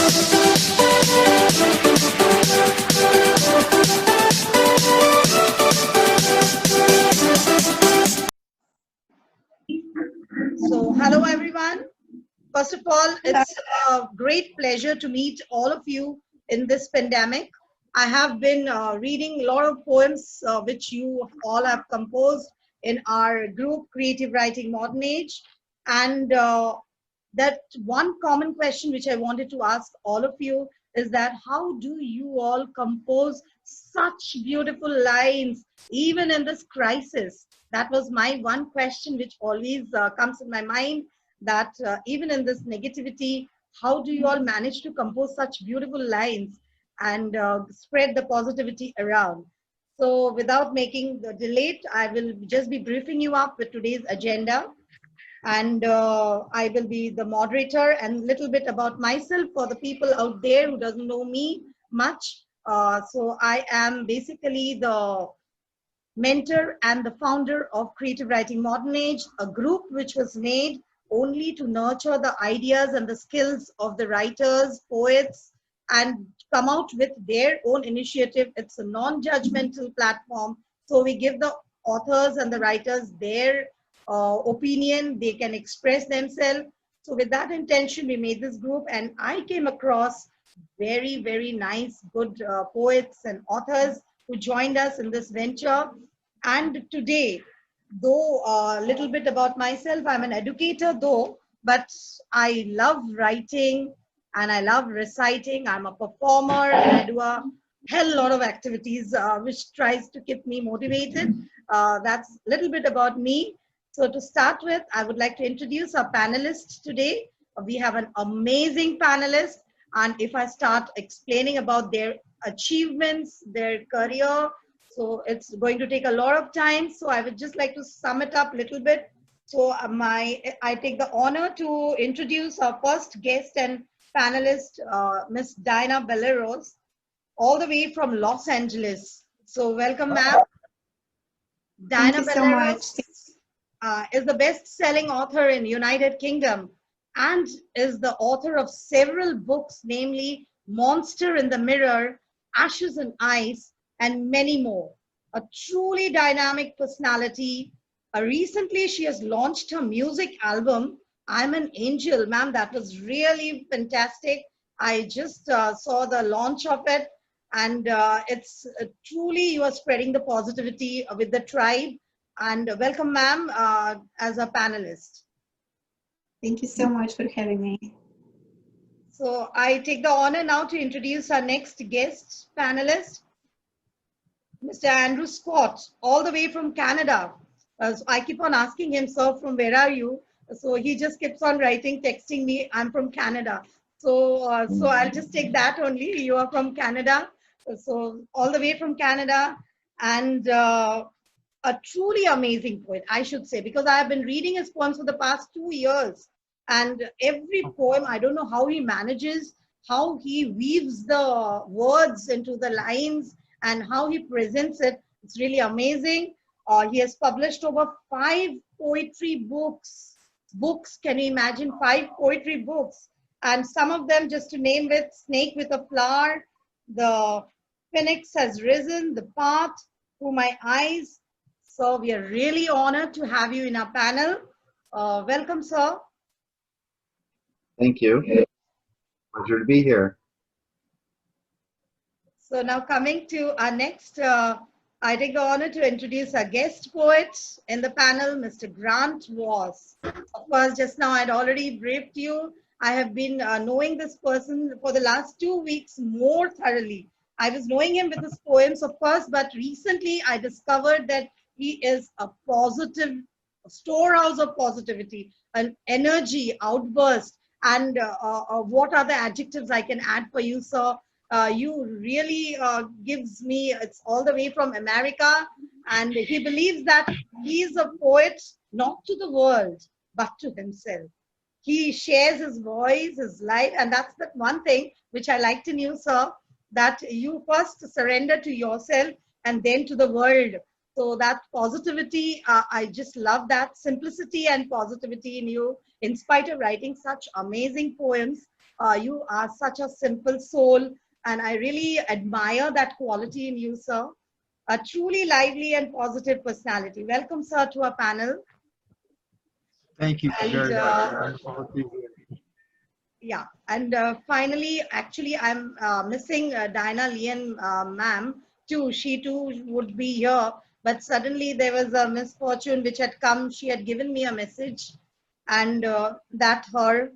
So, hello everyone. First of all, it's a great pleasure to meet all of you in this pandemic. I have been reading a lot of poems which you all have composed in our group, Creative Writing Modern Age. And that one common question which I wanted to ask all of you is that how do you all compose such beautiful lines even in this crisis? That was my one question which always comes in my mind, that even in this negativity, how do you all manage to compose such beautiful lines and spread the positivity around? So without making the delay, I will just be briefing you up with today's agenda. And I will be the moderator, and a little bit about myself for the people out there who doesn't know me much. So I am basically the mentor and the founder of Creative Writing Modern Age, a group which was made only to nurture the ideas and the skills of the writers, poets, and come out with their own initiative. It's a non-judgmental platform. So we give the authors and the writers their opinion, they can express themselves. So with that intention, we made this group, and I came across very, very nice, good poets and authors who joined us in this venture. And today, though a little bit about myself, I'm an educator though, but I love writing and I love reciting. I'm a performer and I do a hell lot of activities which tries to keep me motivated. That's a little bit about me. So to start with, I would like to introduce our panelists today. We have an amazing panelist, and if I start explaining about their achievements, their career, so it's going to take a lot of time. So I would just like to sum it up a little bit. So I take the honor to introduce our first guest and panelist, Miss Diana Bellerose, all the way from Los Angeles. So welcome, ma'am. Diana Bellerose is the best-selling author in United Kingdom and is the author of several books, namely Monster in the Mirror, Ashes and Ice, and many more. A truly dynamic personality. Recently, she has launched her music album, I'm an Angel. Ma'am, that was really fantastic. I just saw the launch of it, and it's truly you are spreading the positivity with the tribe. And welcome, ma'am, as a panelist. Thank you so much for having me. So I take the honor now to introduce our next guest panelist, Mr. Andrew Scott, all the way from Canada. So I keep on asking him, sir, from where are you? So he just keeps on writing, texting me, I'm from Canada. So I'll just take that only. You are from Canada. So all the way from Canada, and a truly amazing poet, I should say, because I have been reading his poems for the past 2 years. And every poem, I don't know how he manages, how he weaves the words into the lines and how he presents it. It's really amazing. He has published over 5 poetry books. Can you imagine 5 poetry books? And some of them, just to name it, Snake with a Flower, The Phoenix Has Risen, The Path, Through My Eyes. So we are really honored to have you in our panel. Welcome, sir. Thank you. Pleasure to be here. So now coming to our next, I take the honor to introduce our guest poet in the panel, Mr. Grant Voss. Of course, just now I'd already briefed you. I have been knowing this person for the last 2 weeks more thoroughly. I was knowing him with his poems, of course, but recently I discovered that he is a positive storehouse of positivity, an energy outburst. And what are the adjectives I can add for you, sir? You really gives me, it's all the way from America. And he believes that he's a poet, not to the world, but to himself. He shares his voice, his light. And that's the one thing which I liked in you, sir, that you first surrender to yourself and then to the world. So that positivity, I just love that simplicity and positivity in you, in spite of writing such amazing poems. You are such a simple soul, and I really admire that quality in you, sir. A truly lively and positive personality. Welcome, sir, to our panel. Thank you And very much. Wonderful to be here. yeah, and finally, actually, I'm missing Diana Lian, ma'am, too. She too would be here, but suddenly there was a misfortune which had come. She had given me a message, and that her,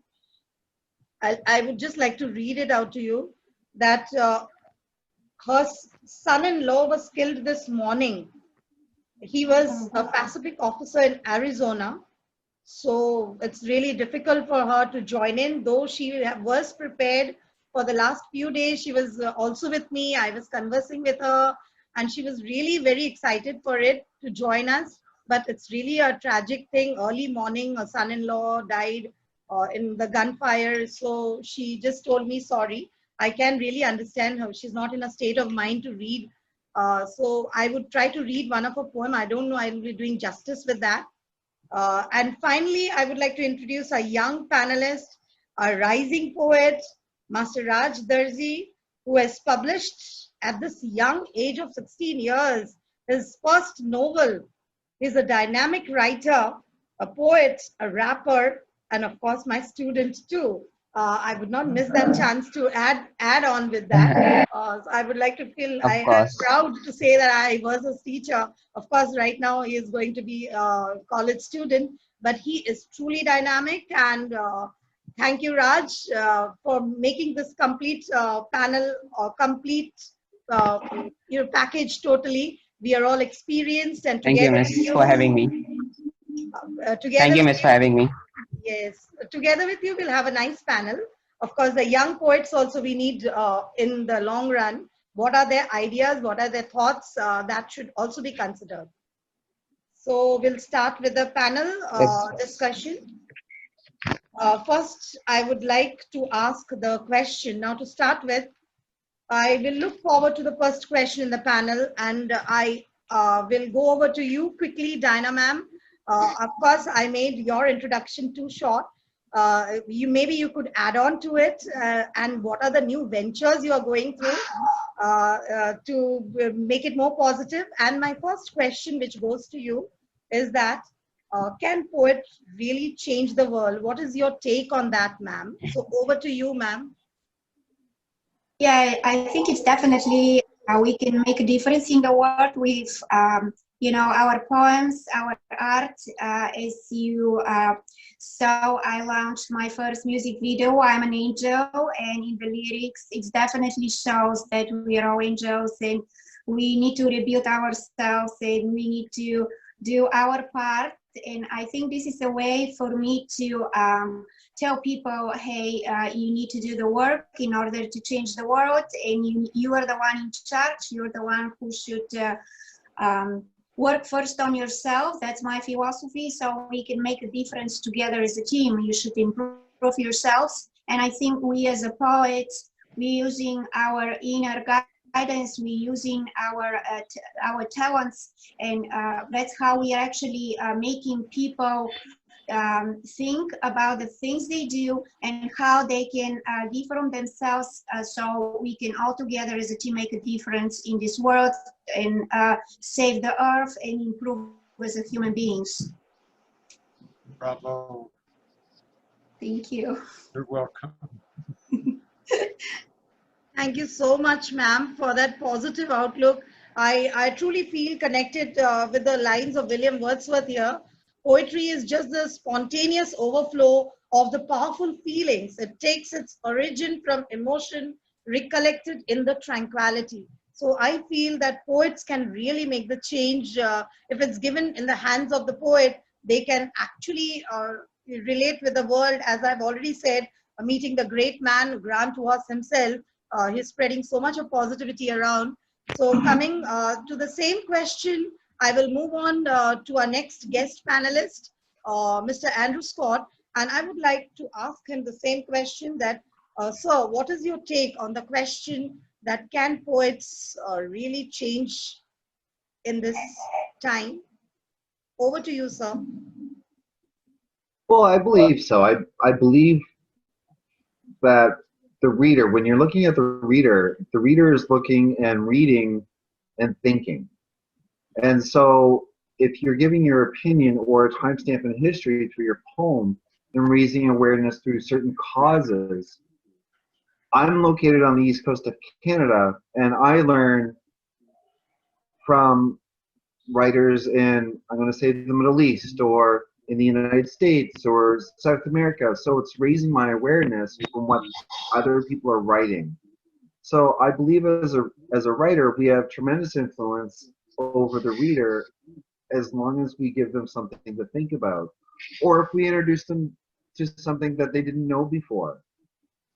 I would just like to read it out to you, that her son-in-law was killed this morning. He was a Pacific officer in Arizona. So it's really difficult for her to join in, though she was prepared for the last few days. She was also with me. I was conversing with her, and she was really very excited for it to join us. But it's really a tragic thing. Early morning, her son-in-law died in the gunfire. So she just told me, sorry. I can really understand her. She's not in a state of mind to read. So I would try to read one of her poem. I don't know I will be doing justice with that. And finally, I would like to introduce a young panelist, a rising poet, Master Raj Darji, who has published at this young age of 16 years his first novel. He's a dynamic writer, a poet, a rapper, and of course my student too. I would not miss that chance to add on with that. So I would like to feel Of I am course. proud to say that I was a teacher. Of course, right now he is going to be a college student, but he is truly dynamic. And thank you, Raj, for making this complete panel or complete package totally. We are all experienced, and Thank you, together Miss, with you, for having me. together Thank you, with Miss, for you, having me. yes, together with you, we'll have a nice panel. Of course, the young poets also we need in the long run. What are their ideas? What are their thoughts? That should also be considered. So we'll start with the panel Yes. discussion. First, I would like to ask the question. Now, to start with, I will look forward to the first question in the panel, and I will go over to you quickly, Dinah ma'am. Of course, I made your introduction too short. Maybe you could add on to it, and what are the new ventures you are going through to make it more positive. And my first question, which goes to you, is that can poets really change the world? What is your take on that, ma'am? So over to you, ma'am. Yeah, I think it's definitely we can make a difference in the world with our poems, our art. As you saw, I launched my first music video, I'm an Angel, and in the lyrics it definitely shows that we are all angels and we need to rebuild ourselves and we need to do our part. And I think this is a way for me to tell people, hey, you need to do the work in order to change the world, and you are the one in charge. You're the one who should work first on yourself. That's my philosophy. So we can make a difference together as a team. You should improve yourselves. And I think we as a poet, we using our inner guidance, we using our talents, and that's how we are actually making people think about the things they do and how they can give from themselves, so we can all together as a team make a difference in this world and save the earth and improve as a human beings. Bravo. Thank you. You're welcome. Thank you so much, ma'am, for that positive outlook. I truly feel connected with the lines of William Wordsworth here. Poetry is just the spontaneous overflow of the powerful feelings. It takes its origin from emotion recollected in the tranquility. So I feel that poets can really make the change. If it's given in the hands of the poet, they can actually relate with the world. As I've already said, meeting the great man, Grant was himself, he's spreading so much of positivity around. So coming to the same question, I will move on to our next guest panelist, Mr. Andrew Scott, and I would like to ask him the same question that, sir, what is your take on the question that can poets really change in this time? Over to you, sir. Well, I believe so. I believe that the reader, when you're looking at the reader is looking and reading and thinking. And so if you're giving your opinion or a timestamp in history through your poem and raising awareness through certain causes, I'm located on the east coast of Canada, and I learn from writers in, I'm going to say, the Middle East or in the United States or South America. So it's raising my awareness from what other people are writing. So I believe as a writer, we have tremendous influence over the reader as long as we give them something to think about, or if we introduce them to something that they didn't know before,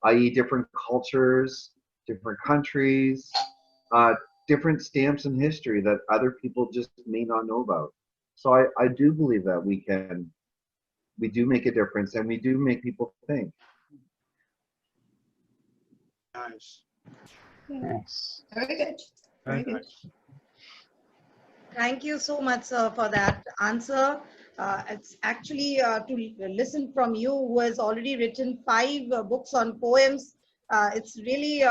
i.e. different cultures, different countries, different stamps in history that other people just may not know about. So I do believe that we do make a difference and we do make people think. Nice. Yes. Very good. Very Very good. nice. Thank you so much, sir, for that answer. It's actually to listen from you, who has already written 5 books on poems. It's really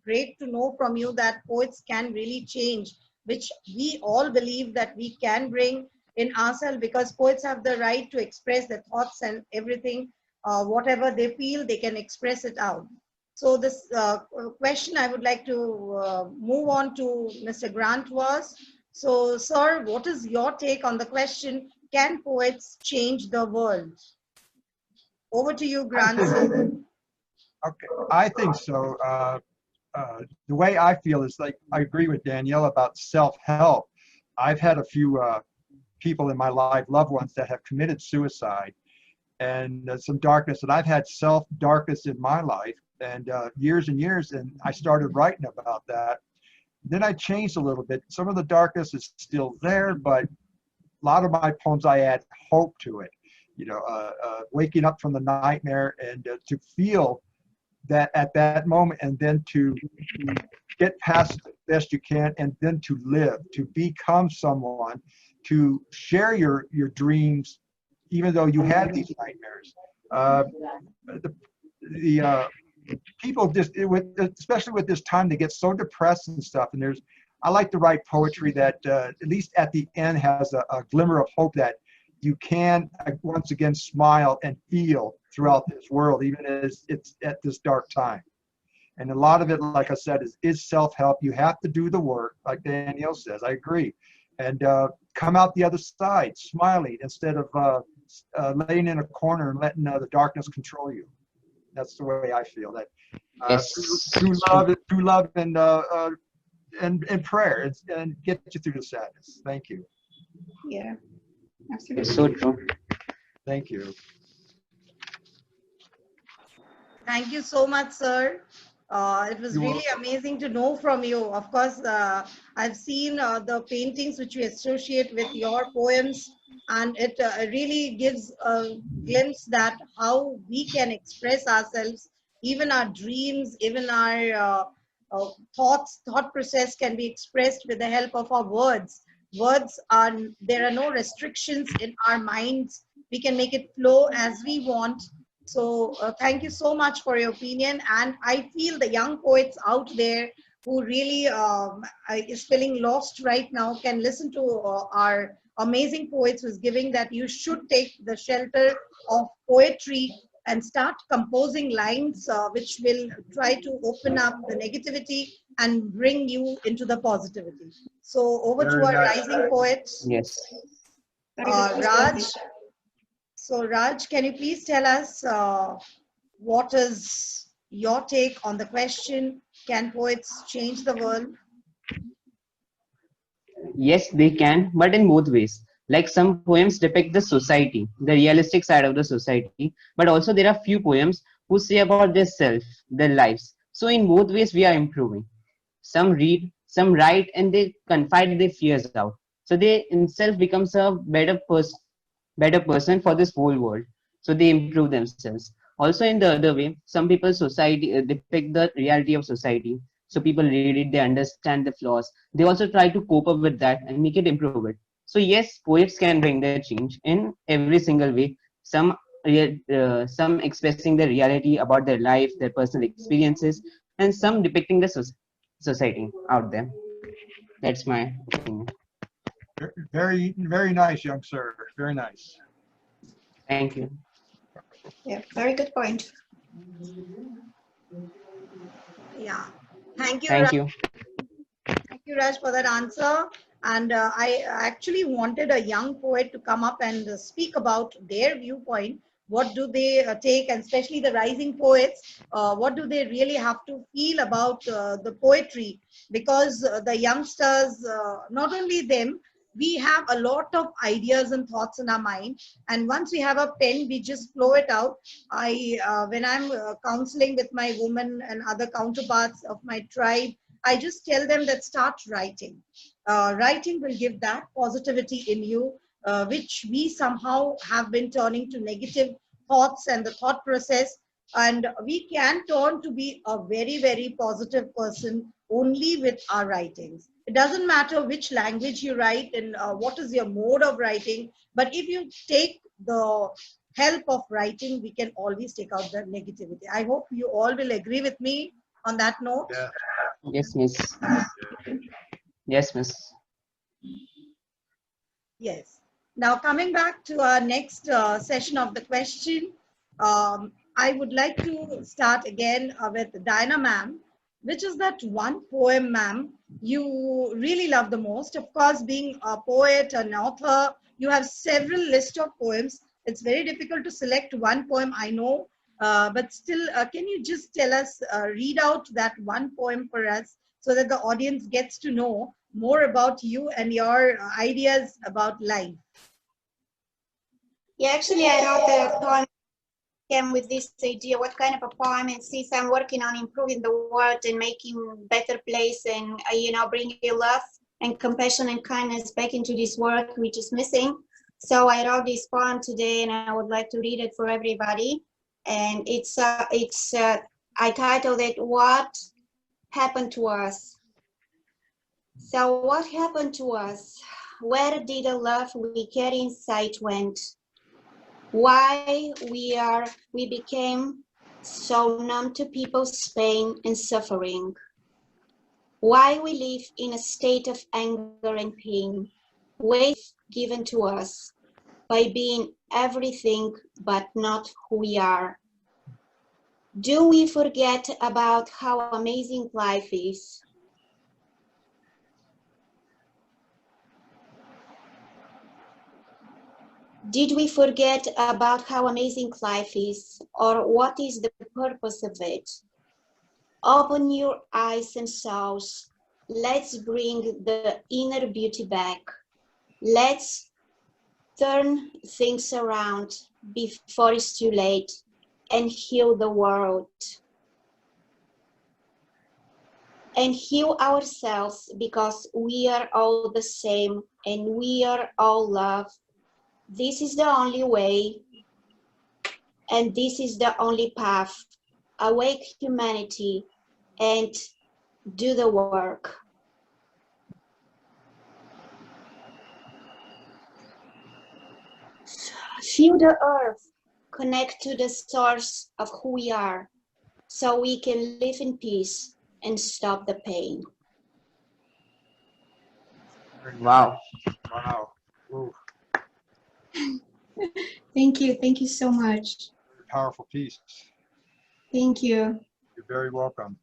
great to know from you that poets can really change, which we all believe that we can bring in ourselves, because poets have the right to express their thoughts and everything, whatever they feel, they can express it out. So this question I would like to move on to Mr. Grant was, so sir, what is your take on the question, can poets change the world? Over to you, Grant. Okay, I think so. The way I feel is like I agree with Danielle about self-help. I've had a few people in my life, loved ones, that have committed suicide, and some darkness. And I've had self-darkness in my life, and years and years. And I started writing about that. Then I changed a little bit. Some of the darkness is still there, but a lot of my poems I add hope to it. You know, waking up from the nightmare and to feel that at that moment, and then to get past it best you can, and then to live, to become someone, to share your dreams, even though you had these nightmares. The people just, especially with this time, they get so depressed and stuff. And I like to write poetry that at least at the end has a glimmer of hope that you can once again smile and feel throughout this world, even as it's at this dark time. And a lot of it, like I said, is self-help. You have to do the work, like Danielle says. I agree. And come out the other side smiling instead of laying in a corner and letting the darkness control you. That's the way I feel. That Yes. through love and prayer, and get you through the sadness. Thank you. Yeah, It's absolutely. so true. Thank you. Thank you so much, sir. It was You're really amazing to know from you. Of course, I've seen the paintings which we associate with your poems, and it really gives a glimpse that how we can express ourselves, even our dreams, even our thought process can be expressed with the help of our words. Words are, there are no restrictions in our minds. We can make it flow as we want. So thank you so much for your opinion. And I feel the young poets out there who really is feeling lost right now can listen to our amazing poets who's giving that you should take the shelter of poetry and start composing lines which will try to open up the negativity and bring you into the positivity. So over to Very our nice. rising poet, Yes. Very good Raj. perspective. So Raj, can you please tell us what is your take on the question, can poets change the world? Yes, they can, but in both ways. Like some poems depict the society, the realistic side of the society, but also there are few poems who say about their self, their lives. So in both ways, we are improving. Some read, some write, and they confide their fears out. So they themselves becomes a better person for this whole world. So they improve themselves. Also in the other way, some people society depict the reality of society. So people read it, they understand the flaws. They also try to cope up with that and make it improve it. So yes, poets can bring their change in every single way. Some some expressing the reality about their life, their personal experiences, and some depicting the society out there. That's my opinion. Very, very nice, young sir. Very nice. Thank you. Yeah, very good point. Yeah. Thank you, Thank you. Thank you, Raj, for that answer. And I actually wanted a young poet to come up and speak about their viewpoint. What do they take, and especially the rising poets, what do they really have to feel about the poetry? Because the youngsters, not only them, we have a lot of ideas and thoughts in our mind. And once we have a pen, we just flow it out. When I'm counseling with my women and other counterparts of my tribe, I just tell them that start writing. Writing will give that positivity in you, which we somehow have been turning to negative thoughts and the thought process. And we can turn to be a very, very positive person only with our writings. It doesn't matter which language you write and what is your mode of writing, but if you take the help of writing, we can always take out the negativity. I hope you all will agree with me on that note. Yeah. Yes, miss. Yes, miss. Yes. Now, coming back to our next session of the question, I would like to start again with Diana ma'am. Which is that one poem, ma'am, you really love the most? Of course, being a poet, an author, you have several list of poems. It's very difficult to select one poem, I know. But still, can you just tell us, read out that one poem for us so that the audience gets to know more about you and your ideas about life? Yeah, actually, I wrote a poem came with this idea, what kind of a poem, and since I'm working on improving the world and making better place and, bringing love and compassion and kindness back into this world, which is missing. So I wrote this poem today and I would like to read it for everybody. And I titled it, What Happened to Us? So what happened to us? Where did the love we carry inside went? Why we became so numb to people's pain and suffering? Why we live in a state of anger and pain, ways given to us by being everything but not who we are? Do we forget about how amazing life is? Did we forget about how amazing life is, or what is the purpose of it? Open your eyes and souls. Let's bring the inner beauty back. Let's turn things around before it's too late and heal the world. And heal ourselves, because we are all the same and we are all love. This is the only way, and this is the only path. Awake humanity and do the work. Feel the earth, connect to the source of who we are, so we can live in peace and stop the pain. Wow. Wow. Ooh, Thank you so much. very powerful piece. Thank you. You're very welcome.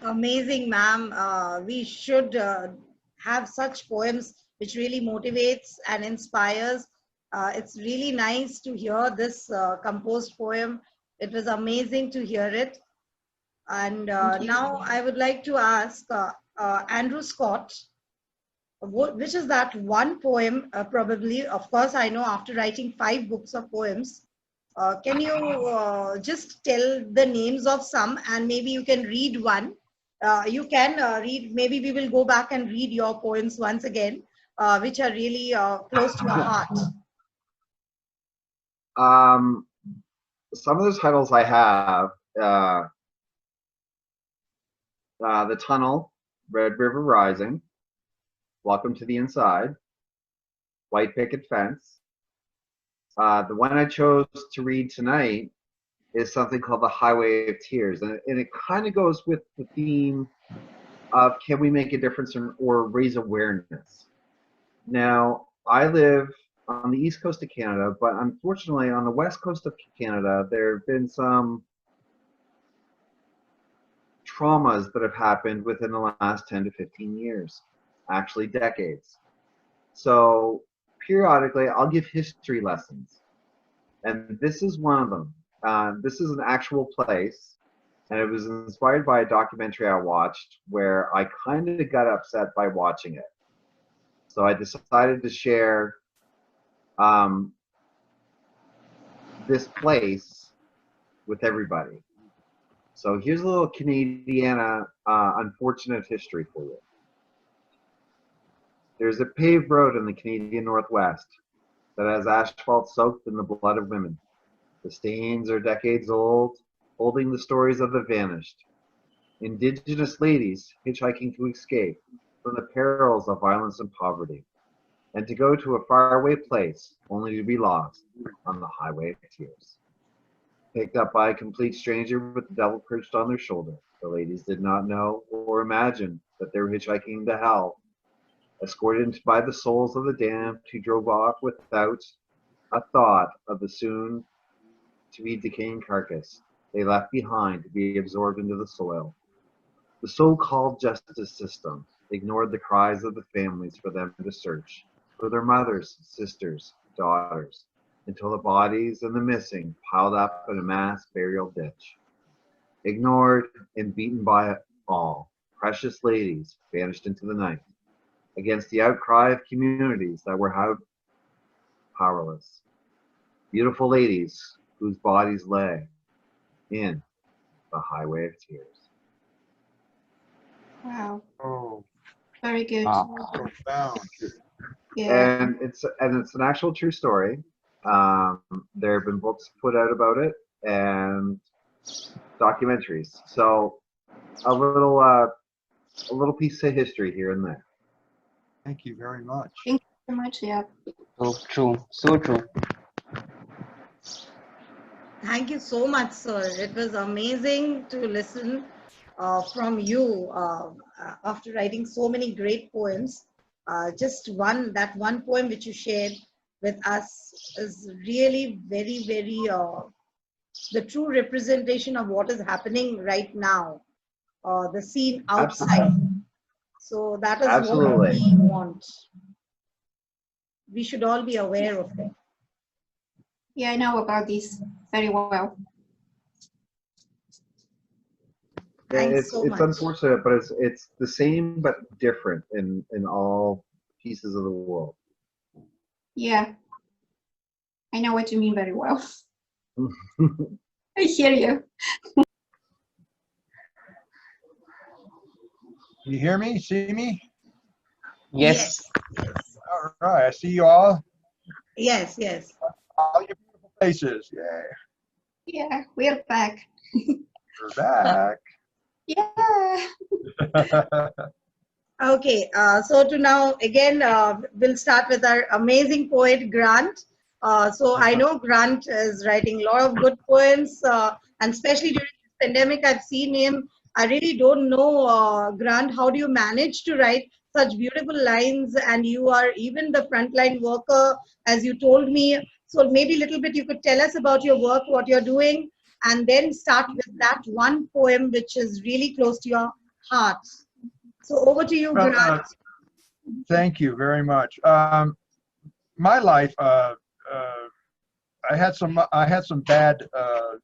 Amazing, ma'am. We should have such poems which really motivates and inspires. It's really nice to hear this composed poem. It was amazing to hear it. And now I would like to ask Andrew Scott, which is that one poem, probably, of course, I know after writing 5 books of poems, can you just tell the names of some, and maybe you can read one? You can read, maybe we will go back and read your poems once again, which are really close to your heart. Some of the titles I have, The Tunnel, Red River Rising, Welcome to the Inside, White Picket Fence, The one I chose to read tonight is something called The Highway of Tears. And it kind of goes with the theme of can we make a difference or raise awareness? Now, I live on the east coast of Canada, but unfortunately on the west coast of Canada, there have been some traumas that have happened within the last 10 to 15 years, actually decades. So periodically I'll give history lessons, and this is one of them. This is an actual place, and it was inspired by a documentary I watched where I kind of got upset by watching it. So I decided to share this place with everybody. So here's a little Canadiana unfortunate history for you. There's a paved road in the Canadian Northwest that has asphalt soaked in the blood of women. The stains are decades old, holding the stories of the vanished. Indigenous ladies hitchhiking to escape from the perils of violence and poverty, and to go to a faraway place only to be lost on the highway of tears. Picked up by a complete stranger with the devil perched on their shoulder, the ladies did not know or imagine that they were hitchhiking to hell. Escorted by the souls of the damned who drove off without a thought of the soon to be decaying carcass they left behind to be absorbed into the soil. The so-called justice system ignored the cries of the families for them to search for their mothers, sisters, daughters, until the bodies and the missing piled up in a mass burial ditch. Ignored and beaten by all, precious ladies vanished into the night, against the outcry of communities that were powerless. Beautiful ladies whose bodies lay in the highway of tears. Wow. Oh, Very good. profound. Yeah. And it's an actual true story. There have been books put out about it and documentaries. So a little piece of history here and there. Thank you very much. Thank you so much. Yeah. So true. So true. Thank you so much, sir. It was amazing to listen from you after writing so many great poems. Just that one poem which you shared with us is really very, very the true representation of what is happening right now, the scene outside. So that is Absolutely. what we want. We should all be aware of it. Yeah, I know about this very well. Thanks It's so it's much. unfortunate, but it's the same but different in all pieces of the world. Yeah, I know what you mean very well. I hear you. You hear me? See me? Yes. Yes. All right. I see you all. Yes. Yes. All your beautiful faces. Yeah. Yeah, we're back. We're back. Yeah. Okay, so to now again, we'll start with our amazing poet Grant. So I know Grant is writing a lot of good poems, and especially during this pandemic, I've seen him. I really don't know, Grant, how do you manage to write such beautiful lines? And you are even the frontline worker, as you told me. So maybe a little bit you could tell us about your work, what you're doing, and then start with that one poem which is really close to your heart. So over to you, Well, Grant. thank you very much. My life, I had some bad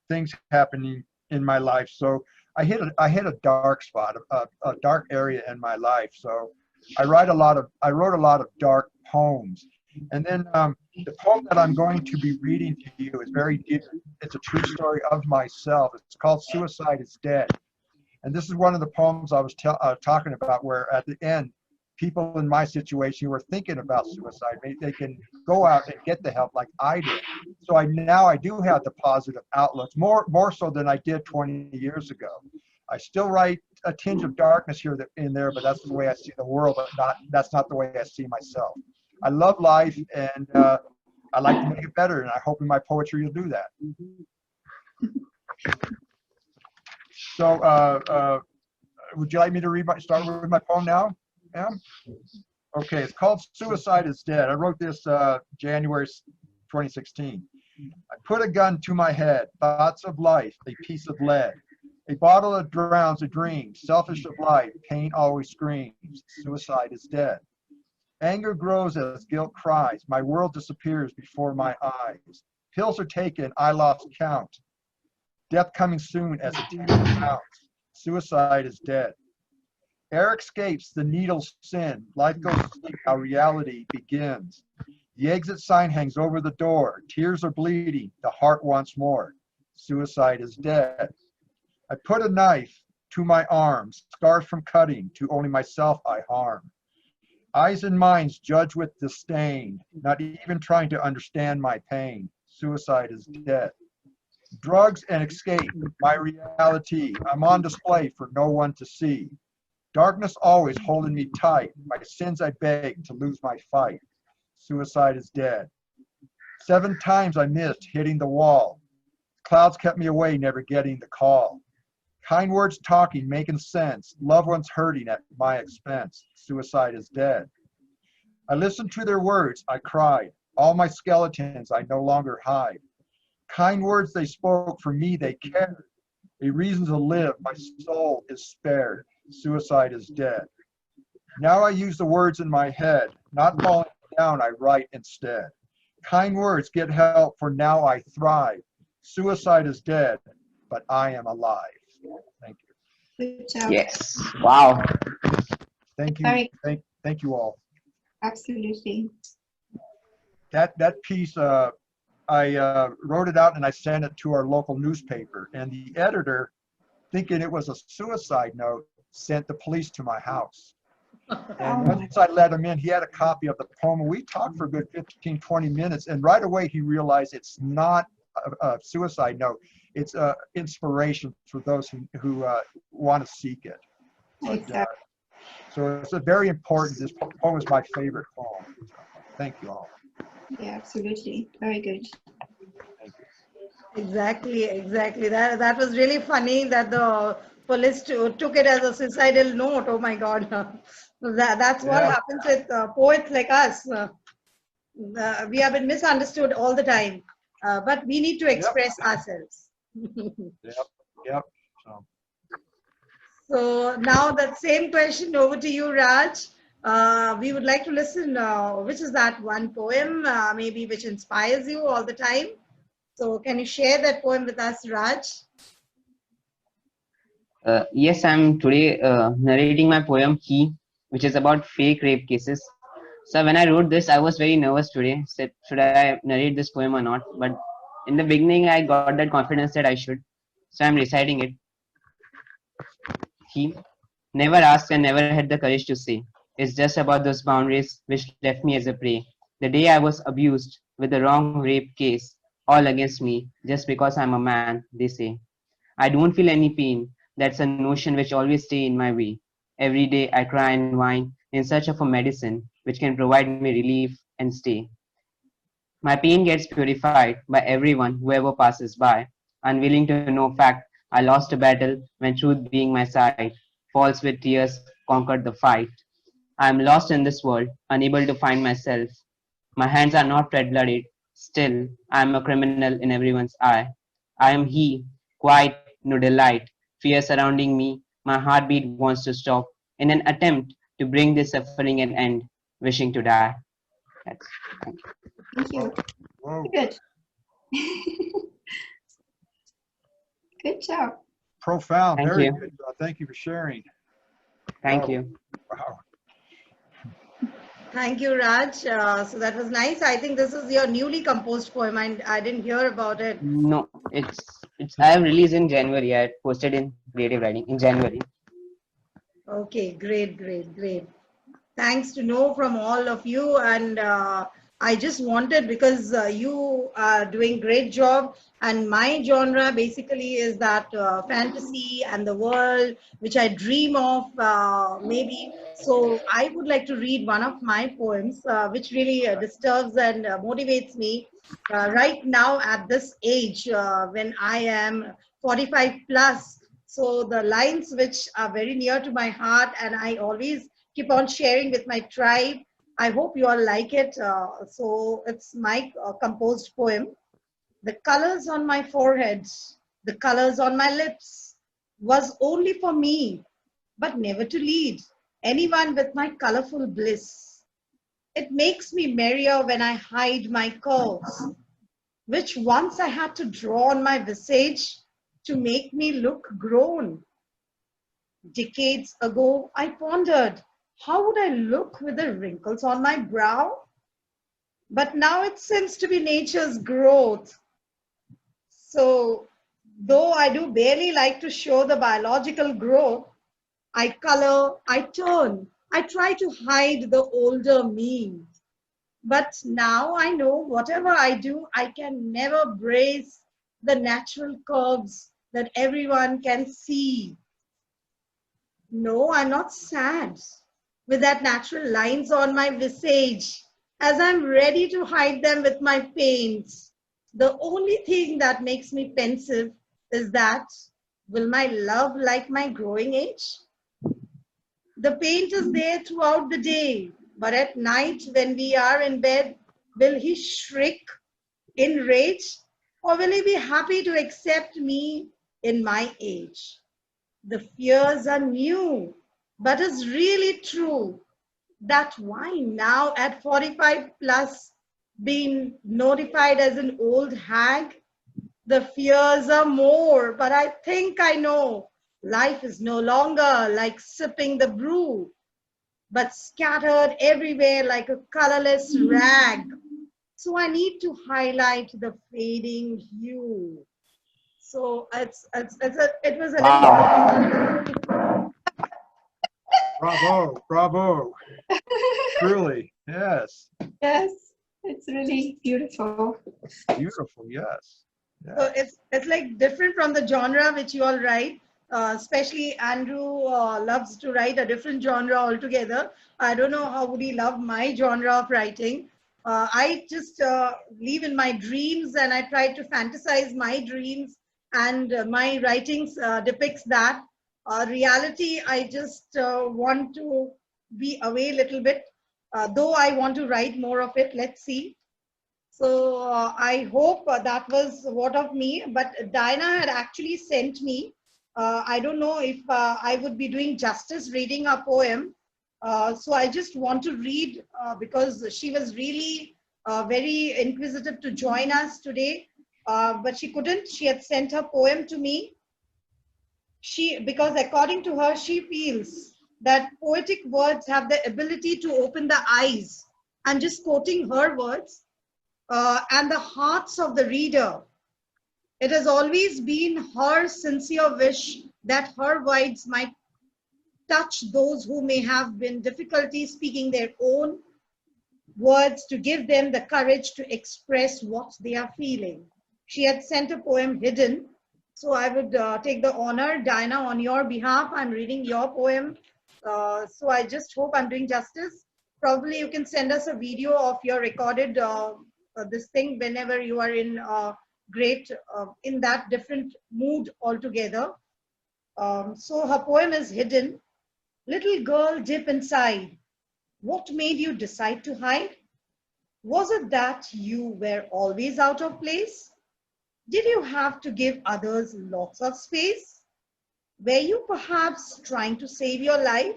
things happening in my life, so I hit a dark spot, a dark area in my life. So I wrote a lot of dark poems, and then the poem that I'm going to be reading to you is very deep. It's a true story of myself. It's called "Suicide is Dead." And this is one of the poems I was talking about, where at the end, people in my situation who are thinking about suicide, they can go out and get the help like I did. So now I do have the positive outlooks, more so than I did 20 years ago. I still write a tinge of darkness here in there, but that's the way I see the world, but that's not the way I see myself. I love life, and I like to make it better, and I hope in my poetry you'll do that. So, would you like me to start with my poem now, Em? Okay, it's called Suicide is Dead. I wrote this January 2016. I put a gun to my head, thoughts of life, a piece of lead. A bottle that drowns a dream, selfish of life, pain always screams, suicide is dead. Anger grows as guilt cries, my world disappears before my eyes. Pills are taken, I lost count. Death coming soon as a terror mounts, suicide is dead. Air escapes the needle's sin, life goes to sleep, how reality begins. The exit sign hangs over the door, tears are bleeding, the heart wants more, suicide is dead. I put a knife to my arms, scars from cutting, to only myself I harm. Eyes and minds judge with disdain, not even trying to understand my pain, suicide is dead. Drugs and escape, my reality, I'm on display for no one to see. Darkness always holding me tight, my sins I beg to lose my fight, suicide is dead. 7 times I missed hitting the wall, clouds kept me away, never getting the call. Kind words talking, making sense, loved ones hurting at my expense, suicide is dead. I listened to their words, I cried, all my skeletons I no longer hide. Kind words they spoke, for me they cared, a reason to live, my soul is spared, suicide is dead. Now I use the words in my head, not falling down I write instead. Kind words get help, for now I thrive, suicide is dead, but I am alive. Thank you. Good job. Yes. Wow. Thank you. Very- Thank you all. Absolutely. That piece, I wrote it out and I sent it to our local newspaper. And the editor, thinking it was a suicide note, sent the police to my house. And once I let him in, he had a copy of the poem. And we talked for a good 15, 20 minutes. And right away he realized it's not a suicide note. It's inspiration for those who want to seek it. But, Exactly. so it's a very important, this poem is my favorite poem. So, thank you all. Yeah, absolutely. Very good. Thank you. Exactly. That was really funny that the police took it as a suicidal note. Oh my God. That's what Yeah. happens with poets like us. We have been misunderstood all the time, but we need to express ourselves. Yep. So. So now that same question over to you, Raj. We would like to listen, which is that one poem, maybe which inspires you all the time. So can you share that poem with us, Raj? Yes, I'm today narrating my poem He, which is about fake rape cases. So when I wrote this, I was very nervous today. Said, should I narrate this poem or not? But in the beginning, I got that confidence that I should. So I'm reciting it. He never asked and never had the courage to say. It's just about those boundaries which left me as a prey. The day I was abused with the wrong rape case, all against me, just because I'm a man, they say. I don't feel any pain. That's a notion which always stay in my way. Every day I cry and whine in search of a medicine which can provide me relief and stay. My pain gets purified by everyone whoever passes by, unwilling to know fact. I lost a battle when truth being my side, false with tears conquered the fight. I am lost in this world, unable to find myself. My hands are not red-blooded, still I am a criminal in everyone's eye. I am he, quiet, no delight, fear surrounding me, my heartbeat wants to stop, in an attempt to bring this suffering an end, wishing to die. That's, thank you. Thank you. Whoa. Good. Good job. Profound. Thank Very you. good. Thank you for sharing. Thank Wow. you. Wow. Thank you, Raj. So that was nice. I think this is your newly composed poem. I didn't hear about it. No, it's I have released in January. I posted in creative writing in January. Okay, great. Thanks to know from all of you. And I just wanted, because you are doing great job, and my genre basically is that fantasy and the world which I dream of, maybe. So I would like to read one of my poems, which really disturbs and motivates me right now at this age when I am 45 plus. So the lines which are very near to my heart, and I always keep on sharing with my tribe. I hope you all like it. So it's my composed poem. The colors on my forehead, the colors on my lips was only for me, but never to lead anyone with my colorful bliss. It makes me merrier when I hide my curves, which once I had to draw on my visage to make me look grown. Decades ago, I pondered, how would I look with the wrinkles on my brow? But now it seems to be nature's growth. So, though I do barely like to show the biological growth, I color, I turn, I try to hide the older me. But now I know whatever I do, I can never brace the natural curves that everyone can see. No, I'm not sad with that natural lines on my visage, as I'm ready to hide them with my paints. The only thing that makes me pensive is that, will my love like my growing age? The paint is there throughout the day, but at night when we are in bed, will he shriek in rage, or will he be happy to accept me in my age? The fears are new, but it's really true that why now at 45 plus being notified as an old hag? The fears are more, but I think I know life is no longer like sipping the brew, but scattered everywhere like a colorless rag. So I need to highlight the fading hue. So it was a little. Bravo, bravo. Truly, yes. Yes, it's really beautiful. Beautiful, yes. So it's like different from the genre which you all write. Especially Andrew loves to write a different genre altogether. I don't know how would he love my genre of writing. I just live in my dreams, and I try to fantasize my dreams, and my writings depicts that. Reality, I just want to be away a little bit. Though I want to write more of it. Let's see. So I hope that was what of me. But Diana had actually sent me. I don't know if I would be doing justice reading a poem. So I just want to read because she was really very inquisitive to join us today. But she couldn't. She had sent her poem to me. Because according to her, she feels that poetic words have the ability to open the eyes. I'm just quoting her words and the hearts of the reader. It has always been her sincere wish that her words might touch those who may have been difficulty speaking their own words, to give them the courage to express what they are feeling. She had sent a poem, Hidden. So I would take the honor, Diana, on your behalf. I'm reading your poem. So I just hope I'm doing justice. Probably you can send us a video of your recorded this thing whenever you are in great, in that different mood altogether. So her poem is Hidden. Little girl, dip inside. What made you decide to hide? Was it that you were always out of place? Did you have to give others lots of space? Were you perhaps trying to save your life?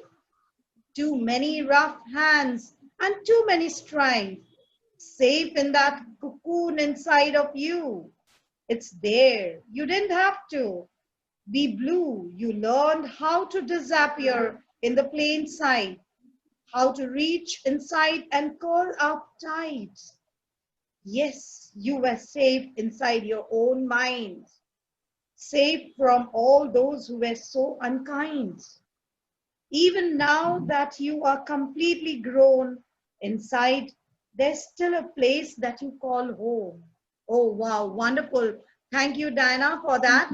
Too many rough hands and too many strength, safe in that cocoon inside of you. It's there. You didn't have to be blue. You learned how to disappear in the plain sight, how to reach inside and curl up tight. Yes, you were safe inside your own mind, safe from all those who were so unkind. Even now that you are completely grown inside, there's still a place that you call home. Oh, wow, wonderful. Thank you, Diana, for that.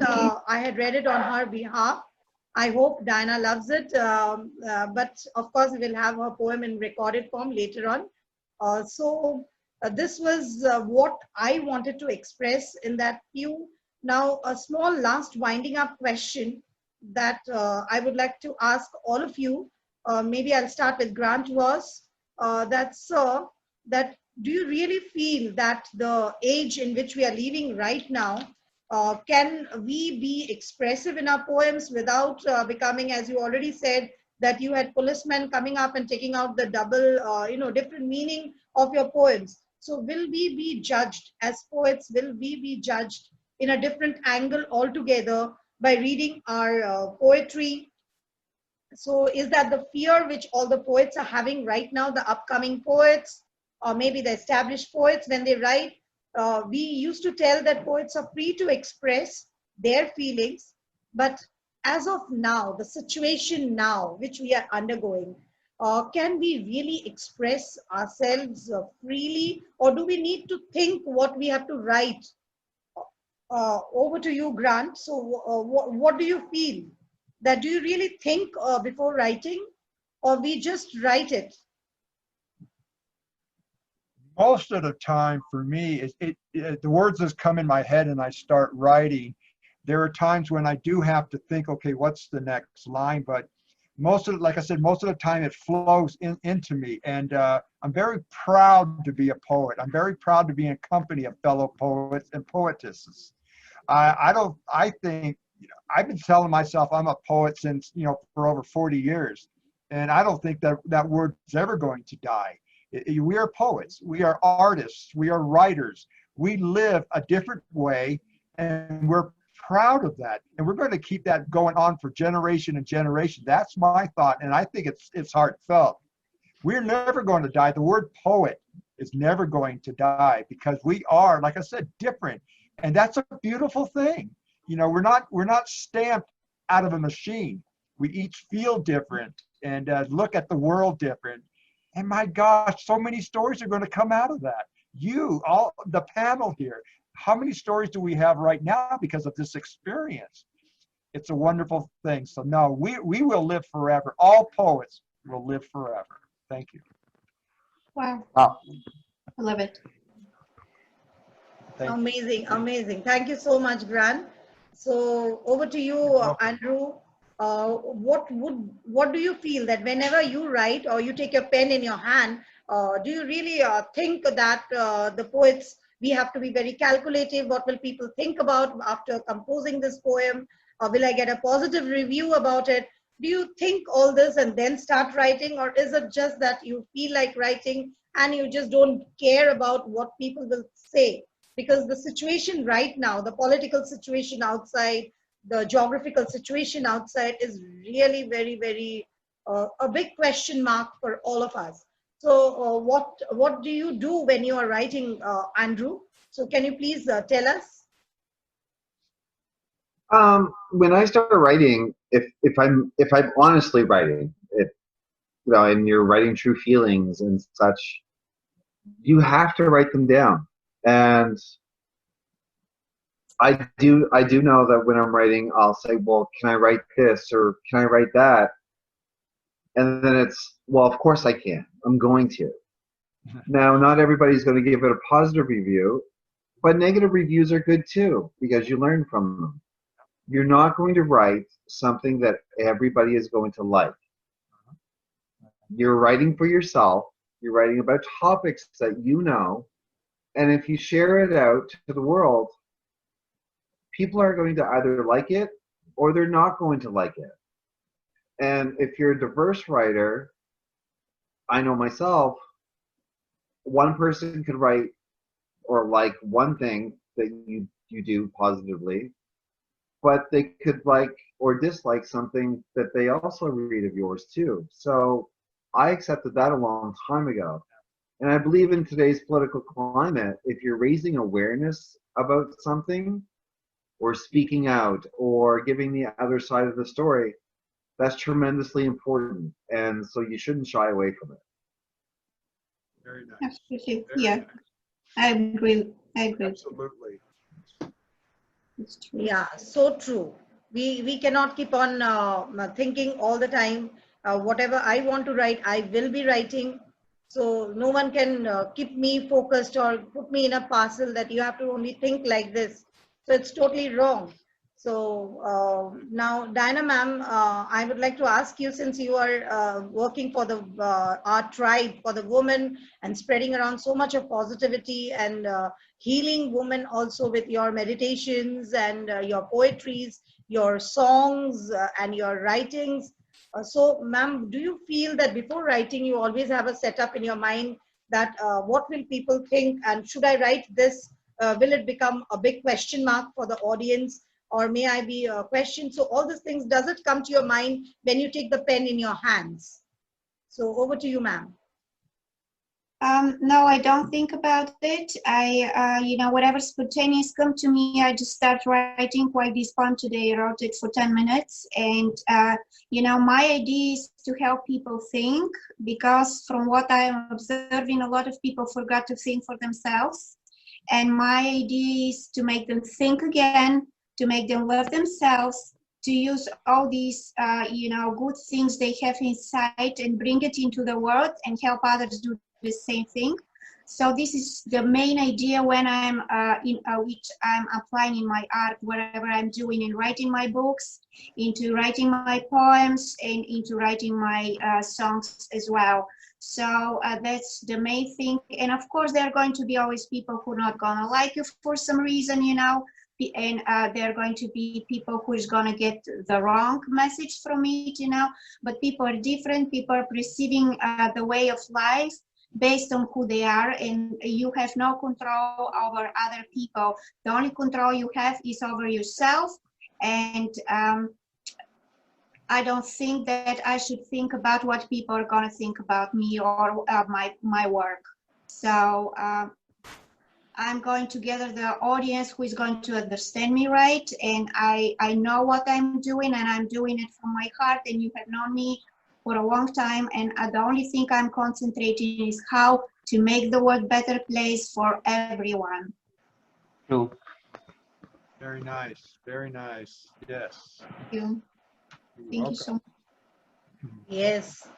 I had read it on her behalf. I hope Diana loves it. But of course, we'll have her poem in recorded form later on. This was what I wanted to express in that few. Now, a small last winding up question that I would like to ask all of you. Maybe I'll start with Grant was that, sir, that do you really feel that the age in which we are living right now, can we be expressive in our poems without becoming, as you already said, that you had policemen coming up and taking out the double, different meaning of your poems. So will we be judged as poets? Will we be judged in a different angle altogether by reading our poetry? So is that the fear which all the poets are having right now, the upcoming poets, or maybe the established poets when they write? We used to tell that poets are free to express their feelings, but as of now, the situation now which we are undergoing, can we really express ourselves freely, or do we need to think what we have to write? Over to you, Grant. So what do you feel? That do you really think before writing, or we just write it? Most of the time for me, the words just come in my head and I start writing. There are times when I do have to think, okay, what's the next line? But like I said, most of the time it flows into me. And I'm very proud to be a poet. I'm very proud to be in company of fellow poets and poetesses. I think, I've been telling myself I'm a poet since, for over 40 years. And I don't think that word's ever going to die. We are poets, we are artists, we are writers. We live a different way, and we're proud of that. And we're going to keep that going on for generation and generation. That's my thought, and I think it's heartfelt. We're never going to die. The word poet is never going to die, because we are, like I said, different. And that's a beautiful thing. We're not stamped out of a machine. We each feel different and look at the world different. And my gosh, so many stories are going to come out of that. All the panel here, how many stories do we have right now because of this experience? It's a wonderful thing. So no, we will live forever. All poets will live forever. Thank you. Wow, Wow. I love it. Thank you. Amazing, amazing. Thank you so much, Grant. So over to you, welcome. Andrew. What do you feel that whenever you write or you take your pen in your hand, do you really think that the poets, we have to be very calculative? What will people think about after composing this poem? Will I get a positive review about it? Do you think all this and then start writing, or is it just that you feel like writing and you just don't care about what people will say? Because the situation right now, the political situation outside, the geographical situation outside is really very, very a big question mark for all of us. So what do you do when you are writing, Andrew? So can you please tell us? When I start writing, if I'm honestly writing, and you're writing true feelings and such, you have to write them down. And I do know that when I'm writing, I'll say, well, can I write this or can I write that? And then it's, well, of course I can. I'm going to. Now, not everybody's going to give it a positive review, but negative reviews are good too, because you learn from them. You're not going to write something that everybody is going to like. You're writing for yourself. You're writing about topics that you know. And if you share it out to the world, people are going to either like it or they're not going to like it. And if you're a diverse writer, I know myself, one person could write or like one thing that you do positively, but they could like or dislike something that they also read of yours too. So I accepted that a long time ago. And I believe in today's political climate, if you're raising awareness about something or speaking out or giving the other side of the story, that's tremendously important. And so you shouldn't shy away from it. Very nice. Absolutely. Very Yeah, nice. I agree. I agree. Absolutely. It's true. Yeah, so true. We cannot keep on thinking all the time. Whatever I want to write, I will be writing. So no one can keep me focused or put me in a parcel that you have to only think like this. So it's totally wrong. So now, Diana ma'am, I would like to ask you, since you are working for the our tribe, for the women, and spreading around so much of positivity and healing women also with your meditations and your poetries, your songs and your writings. So, ma'am, do you feel that before writing, you always have a setup in your mind that what will people think, and should I write this? Will it become a big question mark for the audience? Or may I be questioned? So all these things, does it come to your mind when you take the pen in your hands? So over to you, ma'am. No, I don't think about it. Whatever spontaneous come to me, I just start writing. Like this poem today, I wrote it for 10 minutes. And, my idea is to help people think, because from what I'm observing, a lot of people forgot to think for themselves. And my idea is to make them think again, to make them love themselves, to use all these, good things they have inside and bring it into the world and help others do the same thing. So this is the main idea when I'm which I'm applying in my art, whatever I'm doing in writing my books, into writing my poems, and into writing my songs as well. So that's the main thing. And of course, there are going to be always people who are not gonna like you for some reason, and there are going to be people who is going to get the wrong message from it, but people are different. People are perceiving the way of life based on who they are, and you have no control over other people. The only control you have is over yourself. And I don't think that I should think about what people are going to think about me or my work. So I'm going to gather the audience who is going to understand me right, and I know what I'm doing, and I'm doing it from my heart, and you have known me for a long time, and the only thing I'm concentrating is how to make the world better place for everyone. True. Very nice. Very nice. Yes. Thank you. You're Thank you welcome. so much. Yes.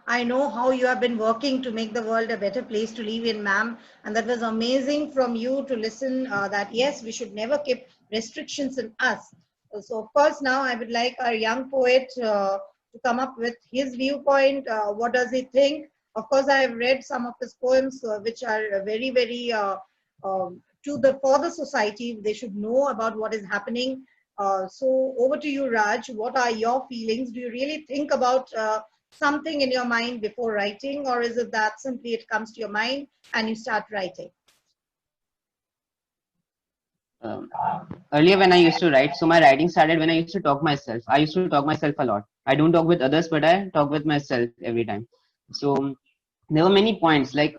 I know how you have been working to make the world a better place to live in, ma'am. And that was amazing from you to listen that, yes, we should never keep restrictions in us. So, of course, now I would like our young poet to come up with his viewpoint. What does he think? Of course, I have read some of his poems, which are very, very for the society. They should know about what is happening. So, over to you, Raj. What are your feelings? Do you really think about something in your mind before writing, or is it that simply it comes to your mind and you start writing? Um, Earlier when I used to write, so my writing started when I used to talk myself. I used to talk myself a lot. I don't talk with others, but I talk with myself every time. So there were many points. Like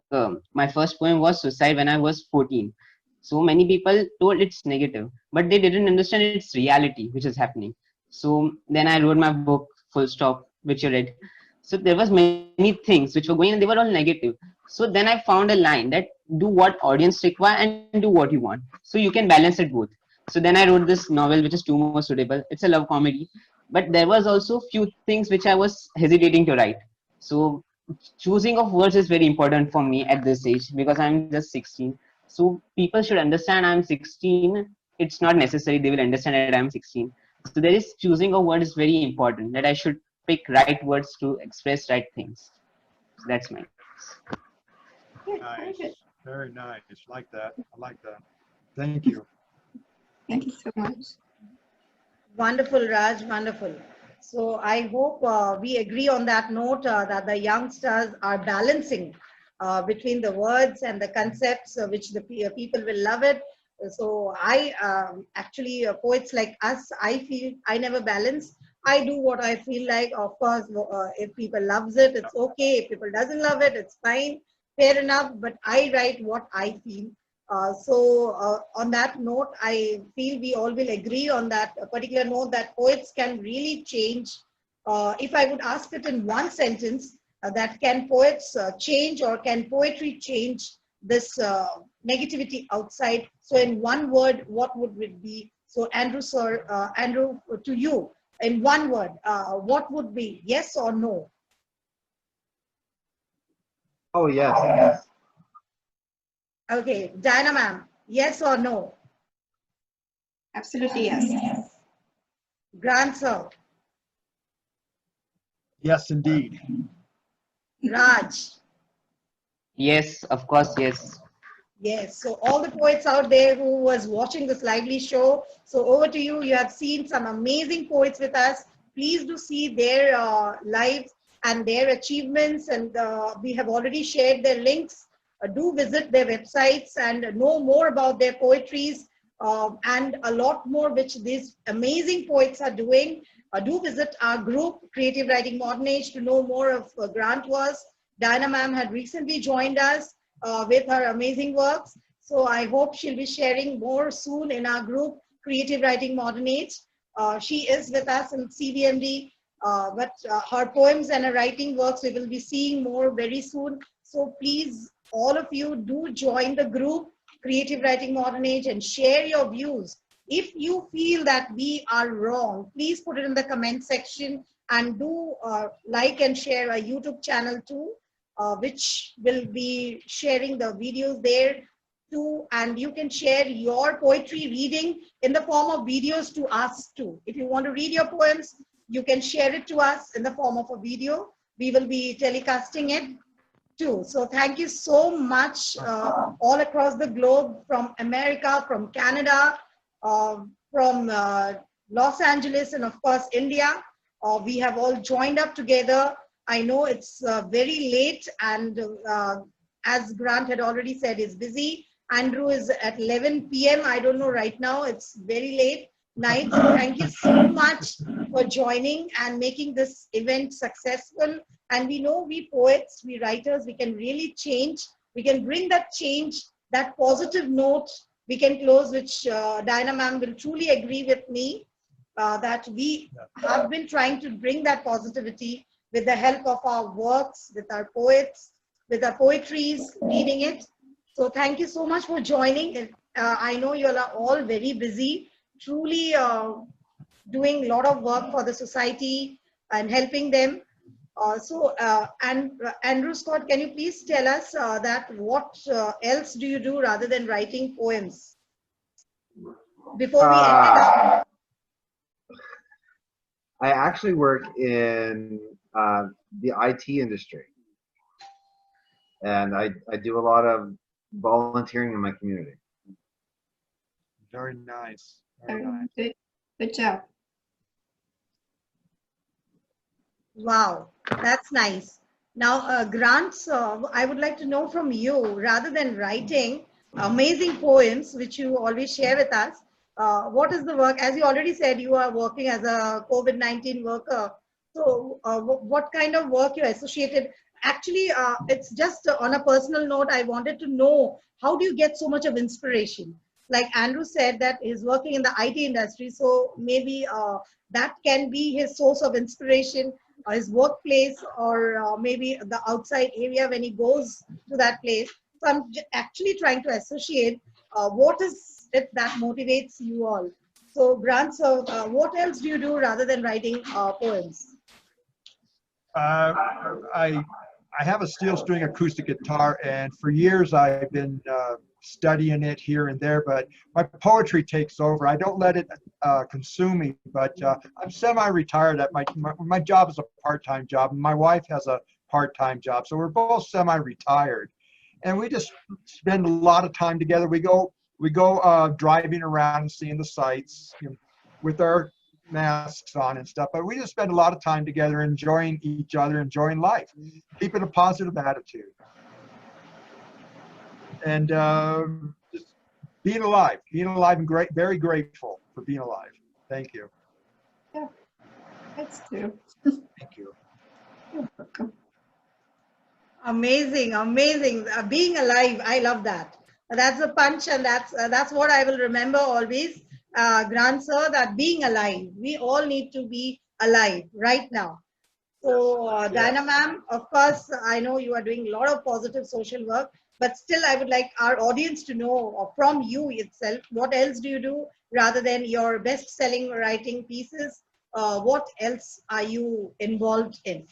my first poem was suicide when I was 14. So many people told it's negative, but they didn't understand its reality, which is happening. So then I wrote my book, Full Stop, which you read. So there was many things which were going and they were all negative. So then I found a line that do what audience require and do what you want. So you can balance it both. So then I wrote this novel, which is Too More Suitable. It's a love comedy, but there was also few things which I was hesitating to write. So choosing of words is very important for me at this age because I'm just 16. So people should understand I'm 16. It's not necessary they will understand that I'm 16. So there is choosing of word is very important, that I should pick right words to express right things. So that's my. Yeah, very Nice. good. Very nice. Like that. I like that. Thank you. Thank you so much. Wonderful, Raj, wonderful. So I hope we agree on that note that the youngsters are balancing between the words and the concepts, which the people will love it. So I actually, poets like us, I feel I never balance. I do what I feel like. Of course, if people loves it, it's okay. If people doesn't love it, it's fine, fair enough. But I write what I feel. On that note, I feel we all will agree on that particular note that poets can really change. If I would ask it in one sentence, that can poets change, or can poetry change this negativity outside? So in one word, what would it be? So Andrew, sir, Andrew, to you, in one word, what would be, yes or no? Oh, yes. Okay, Diana ma'am, yes or no? Absolutely, yes. Grant sir, Yes, indeed. Raj. Yes, of course, yes. Yes, so all the poets out there who was watching this lively show, so over to you. You have seen some amazing poets with us. Please do see their lives and their achievements, and we have already shared their links. Do visit their websites and know more about their poetries, and a lot more which these amazing poets are doing. Do visit our group, Creative Writing Modern Age, to know more of Grant was. Diana ma'am had recently joined us with her amazing works. So I hope she'll be sharing more soon in our group, Creative Writing Modern Age. She is with us in CVMD, but her poems and her writing works we will be seeing more very soon. So please, all of you, do join the group, Creative Writing Modern Age, and share your views. If you feel that we are wrong, please put it in the comment section, and do like and share our YouTube channel too, which will be sharing the videos there too. And you can share your poetry reading in the form of videos to us too. If you want to read your poems, you can share it to us in the form of a video. We will be telecasting it too. So thank you so much, all across the globe, from America, from Canada, from Los Angeles, and of course India. We have all joined up together. I know it's very late, and as Grant had already said, is busy. Andrew is at 11 p.m. I don't know right now. It's very late night. So thank you so much for joining and making this event successful. And we know we poets, we writers, we can really change. We can bring that change, that positive note. We can close, which Diana ma'am will truly agree with me, that we have been trying to bring that positivity with the help of our works, with our poets, with our poetries, reading it. So thank you so much for joining. I know you are all very busy, truly doing a lot of work for the society and helping them. Andrew Scott, can you please tell us that what else do you do rather than writing poems? Before we end it up. I actually work in the IT industry, and I do a lot of volunteering in my community. Very nice. Very nice. Good job. Wow, that's nice. Now, Grant, I would like to know from you, rather than writing amazing poems, which you always share with us, what is the work? As you already said, you are working as a COVID-19 worker. So what kind of work you're associated? Actually, it's just on a personal note, I wanted to know, how do you get so much of inspiration? Like Andrew said that he's working in the IT industry, so maybe that can be his source of inspiration, his workplace, or maybe the outside area when he goes to that place. So I'm actually trying to associate what is it that motivates you all. So Grant, so what else do you do rather than writing poems? I have a steel string acoustic guitar, and for years I've been studying it here and there, but my poetry takes over. I don't let it consume me, but I'm semi-retired. At my job is a part-time job, and my wife has a part-time job, so we're both semi-retired, and we just spend a lot of time together. We go driving around and seeing the sights, you know, with our masks on and stuff, but we just spend a lot of time together, enjoying each other, enjoying life, keeping a positive attitude, and just being alive, and very grateful for being alive. Thank you. Yeah, that's true. Thank you. You're welcome. Amazing, amazing. Being alive, I love that. That's a punch, and that's what I will remember always, Grant sir, that being alive, we all need to be alive right now. So, Diana ma'am, of course, I know you are doing a lot of positive social work, but still I would like our audience to know from you itself, what else do you do rather than your best-selling writing pieces? What else are you involved in?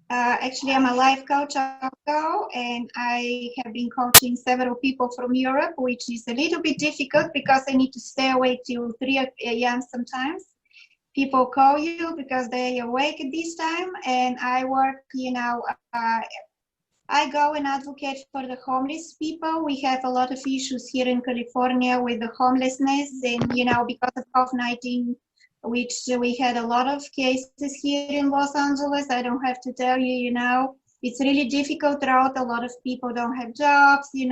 Actually, I'm a life coach also, and I have been coaching several people from Europe, which is a little bit difficult because I need to stay awake till 3 a.m. sometimes. People call you because they're awake at this time, and I work, I go and advocate for the homeless people. We have a lot of issues here in California with the homelessness, and because of COVID-19, which we had a lot of cases here in Los Angeles. I don't have to tell you, it's really difficult throughout. A lot of people don't have jobs, and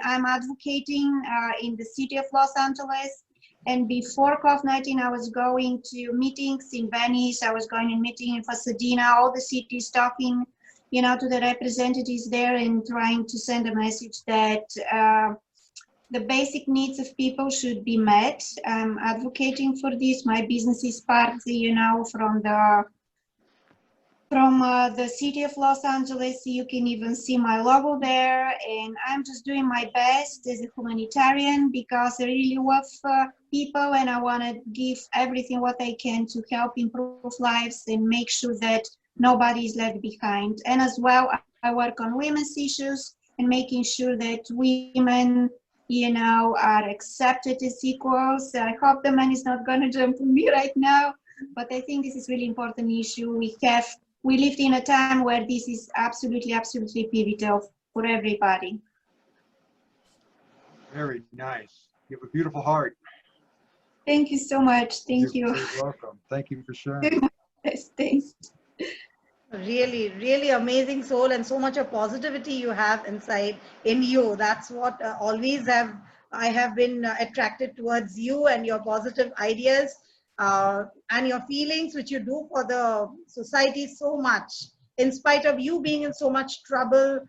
I'm advocating in the city of Los Angeles. And before COVID-19, I was going to meetings in Venice. I was going to meeting in Pasadena, all the cities, talking, to the representatives there and trying to send a message that the basic needs of people should be met. I'm advocating for this. My business is part, from the city of Los Angeles. You can even see my logo there, and I'm just doing my best as a humanitarian because I really love people, and I want to give everything what I can to help improve lives and make sure that nobody is left behind. And as well, I work on women's issues and making sure that women, are accepted as equals. I hope the man is not going to jump on me right now, but I think this is really important issue. We lived in a time where this is absolutely, absolutely pivotal for everybody. Very nice. You have a beautiful heart. Thank you so much. Thank you. You're very welcome. Thank you for sharing. Yes, thanks. Really, really amazing soul, and so much of positivity you have inside in you. That's what I have been attracted towards you and your positive ideas and your feelings, which you do for the society so much. In spite of you being in so much trouble,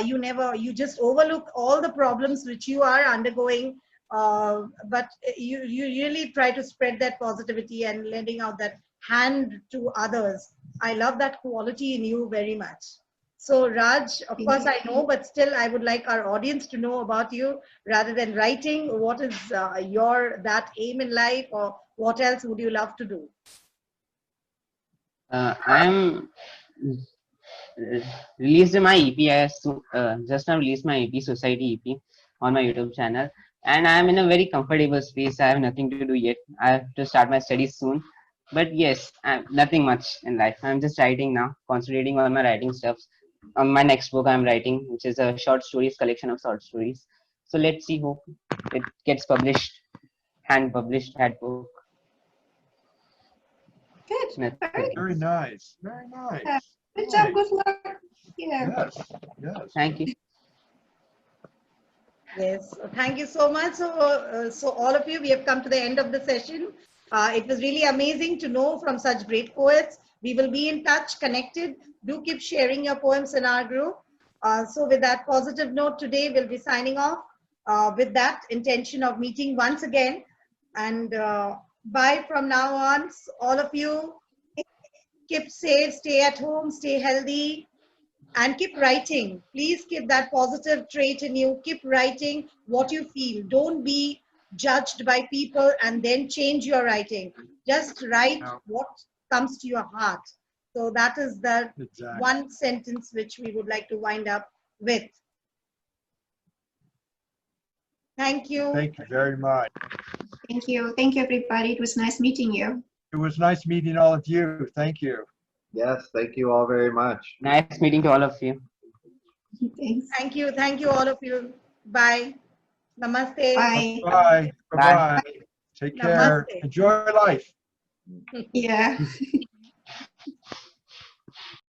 you just overlook all the problems which you are undergoing. But you really try to spread that positivity and lending out that hand to others. I love that quality in you very much. So Raj, of course I know, but still I would like our audience to know about you rather than writing. What is that aim in life, or what else would you love to do? I'm released my EP. Just now released my EP, Society EP, on my YouTube channel, and I'm in a very comfortable space. I have nothing to do yet. I have to start my studies soon, but yes, nothing much in life. I'm just writing now, concentrating on my writing stuff. On my next book, I'm writing, which is a short stories collection of short stories. So let's see, hope it gets published, hand published, hand book. Good. Very nice. Very nice. Good job. Good luck. Yeah. Yes. Yes. Thank you. Yes, thank you so much. So all of you, we have come to the end of the session. It was really amazing to know from such great poets. We will be in touch, connected. Do keep sharing your poems in our group. So with that positive note today, we'll be signing off with that intention of meeting once again. And bye from now on. All of you, keep safe, stay at home, stay healthy, and keep writing. Please keep that positive trait in you. Keep writing what you feel. Don't be judged by people and then change your writing. Just write what comes to your heart. So that is the one sentence which we would like to wind up with. Thank you. Thank you very much. Thank you. Thank you, everybody. It was nice meeting you. It was nice meeting all of you. Thank you. Yes, thank you all very much. Nice meeting to all of you. Thanks. Thank you. Thank you, all of you. Bye. Namaste. Bye. Bye. Bye-bye. Bye. Take care. Namaste. Enjoy life. Yeah.